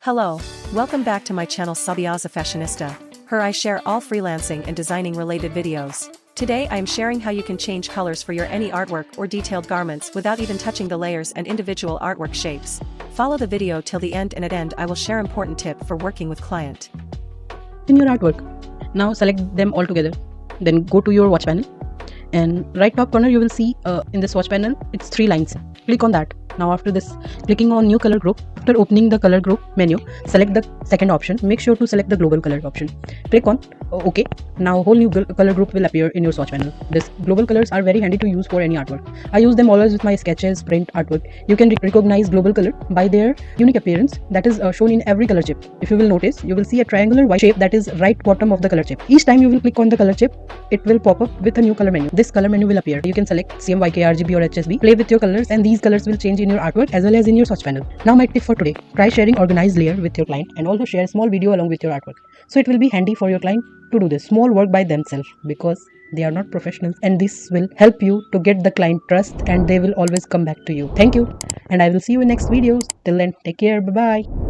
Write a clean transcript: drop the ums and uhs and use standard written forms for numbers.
Hello, welcome back to my channel Sabiaza Fashionista. Here I share all freelancing and designing related videos. Today I am sharing how you can change colors for your any artwork or detailed garments without even touching the layers and individual artwork shapes. Follow the video till the end, and at end I will share important tip for working with client. In your artwork, now select them all together. Then go to your watch panel, and right top corner you will see in this watch panel it's 3 lines. Click on that. Now after this, clicking on new color group, after opening the color group menu, select the second option. Make sure to select the global color option. Click on OK. Now whole new color group will appear in your swatch panel. This global colors are very handy to use for any artwork. I use them always with my sketches, print, artwork. You can recognize global color by their unique appearance that is shown in every color chip. If you will notice, you will see a triangular white shape that is right bottom of the color chip. Each time you will click on the color chip, it will pop up with a new color menu. This color menu will appear. You can select CMYK, RGB or HSB. Play with your colors, and these colors will change in your artwork as well as in your swatch panel. Now my tip for today: try sharing organized layer with your client, and also share a small video along with your artwork. So it will be handy for your client to do this small work by themselves, because they are not professionals, and this will help you to get the client trust, and they will always come back to you. Thank you, and I will see you in next videos. Till then, take care. Bye bye.